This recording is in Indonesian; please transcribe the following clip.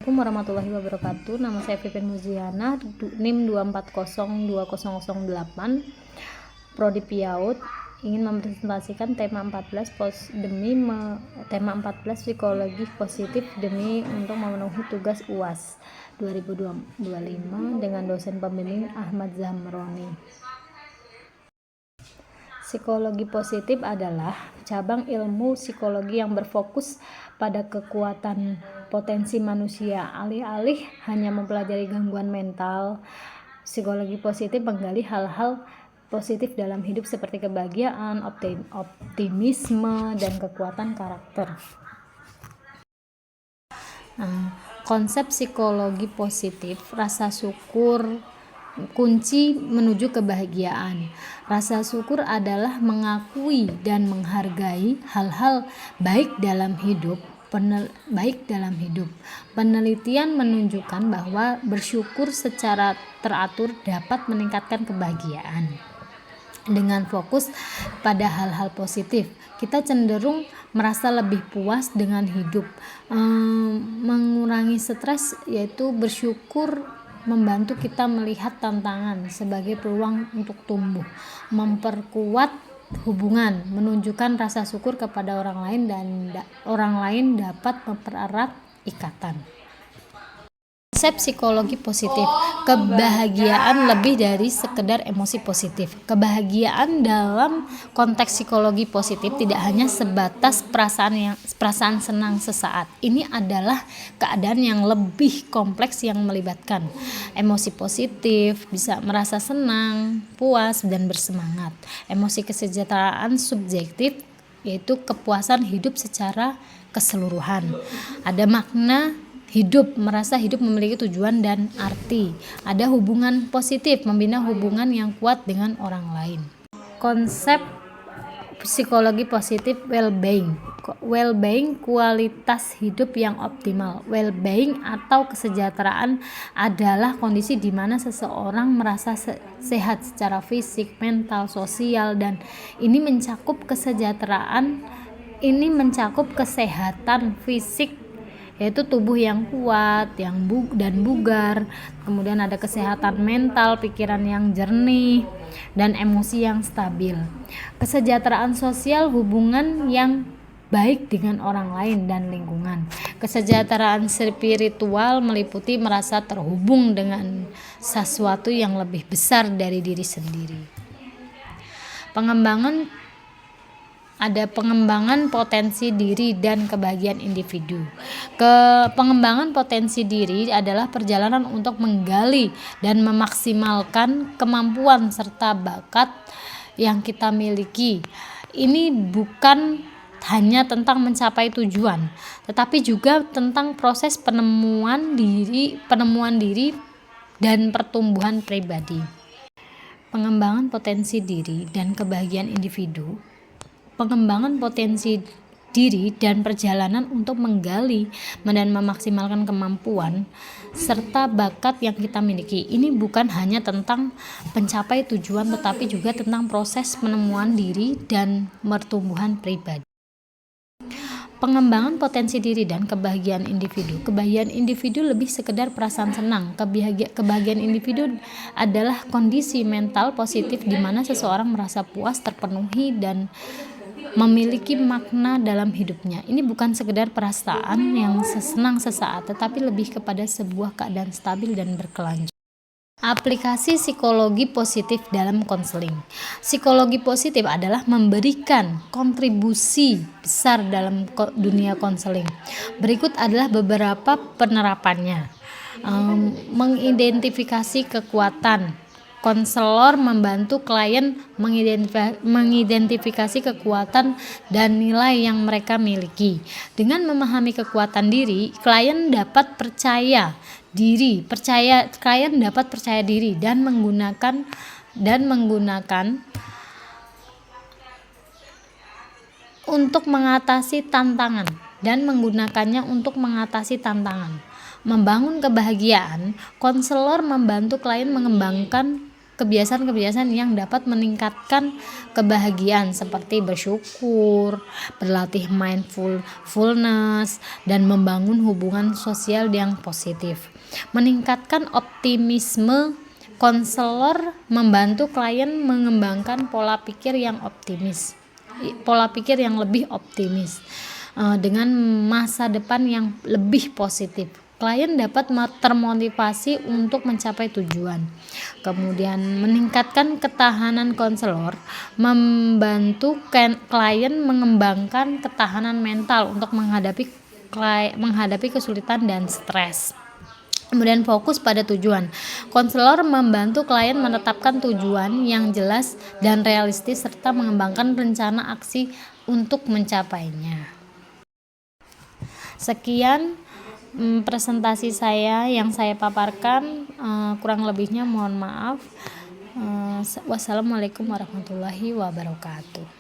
Assalamualaikum warahmatullahi wabarakatuh. Nama saya Pipin Muziana, NIM 2402008, Prodi PIAUD. Ingin mempresentasikan tema 14 psikologi positif demi untuk memenuhi tugas UAS 2025 dengan dosen pembimbing Ahmad Zamroni. Psikologi positif adalah cabang ilmu psikologi yang berfokus pada kekuatan potensi manusia. Alih-alih hanya mempelajari gangguan mental, psikologi positif menggali hal-hal positif dalam hidup seperti kebahagiaan, optimisme, dan kekuatan karakter. Konsep psikologi positif, rasa syukur kunci menuju kebahagiaan. Rasa syukur adalah mengakui dan menghargai hal-hal baik dalam hidup. Penelitian menunjukkan bahwa bersyukur secara teratur dapat meningkatkan kebahagiaan. Dengan fokus pada hal-hal positif, kita cenderung merasa lebih puas dengan hidup. Mengurangi stres, yaitu bersyukur membantu kita melihat tantangan sebagai peluang untuk tumbuh, memperkuat hubungan, menunjukkan rasa syukur kepada orang lain, dan orang lain dapat mempererat ikatan. Konsep psikologi positif, kebahagiaan lebih dari sekedar emosi positif. Kebahagiaan dalam konteks psikologi positif tidak hanya sebatas perasaan senang sesaat. Ini adalah keadaan yang lebih kompleks yang melibatkan emosi positif, bisa merasa senang, puas, dan bersemangat. Emosi kesejahteraan subjektif, yaitu kepuasan hidup secara keseluruhan. Ada makna hidup, merasa hidup memiliki tujuan dan arti. Ada hubungan positif, membina hubungan yang kuat dengan orang lain. Konsep psikologi positif, well-being, kualitas hidup yang optimal. Well-being atau kesejahteraan adalah kondisi di mana seseorang merasa sehat secara fisik, mental, sosial, dan ini mencakup kesehatan fisik, yaitu tubuh yang kuat, dan bugar. Kemudian ada kesehatan mental, pikiran yang jernih, dan emosi yang stabil. Kesejahteraan sosial, hubungan yang baik dengan orang lain dan lingkungan. Kesejahteraan spiritual meliputi merasa terhubung dengan sesuatu yang lebih besar dari diri sendiri. Pengembangan potensi diri dan kebahagiaan individu. Pengembangan potensi diri adalah perjalanan untuk menggali dan memaksimalkan kemampuan serta bakat yang kita miliki. Ini bukan hanya tentang mencapai tujuan, tetapi juga tentang proses penemuan diri dan pertumbuhan pribadi. Pengembangan potensi diri dan kebahagiaan individu. Pengembangan potensi diri dan perjalanan untuk menggali dan memaksimalkan kemampuan serta bakat yang kita miliki. Ini bukan hanya tentang mencapai tujuan, tetapi juga tentang proses penemuan diri dan pertumbuhan pribadi. Pengembangan potensi diri dan kebahagiaan individu. Kebahagiaan individu lebih sekedar perasaan senang. Kebahagiaan individu adalah kondisi mental positif di mana seseorang merasa puas, terpenuhi, dan memiliki makna dalam hidupnya. Ini bukan sekedar perasaan yang senang sesaat, tetapi lebih kepada sebuah keadaan stabil dan berkelanjutan. Aplikasi psikologi positif dalam konseling. Psikologi positif adalah memberikan kontribusi besar dalam dunia konseling. Berikut adalah beberapa penerapannya. Mengidentifikasi kekuatan. Konselor membantu klien mengidentifikasi kekuatan dan nilai yang mereka miliki. Dengan memahami kekuatan diri, klien dapat percaya diri dan menggunakan untuk mengatasi tantangan. Membangun kebahagiaan, konselor membantu klien mengembangkan kebiasaan-kebiasaan yang dapat meningkatkan kebahagiaan seperti bersyukur, berlatih mindfulness, dan membangun hubungan sosial yang positif. Meningkatkan optimisme. Konselor membantu klien mengembangkan pola pikir yang lebih optimis dengan masa depan yang lebih positif. Klien dapat termotivasi untuk mencapai tujuan. Kemudian meningkatkan ketahanan konselor membantu klien mengembangkan ketahanan mental untuk menghadapi kesulitan dan stres. Kemudian fokus pada tujuan. Konselor membantu klien menetapkan tujuan yang jelas dan realistis serta mengembangkan rencana aksi untuk mencapainya. Sekian presentasi saya yang saya paparkan, kurang lebihnya mohon maaf. Wassalamualaikum warahmatullahi wabarakatuh.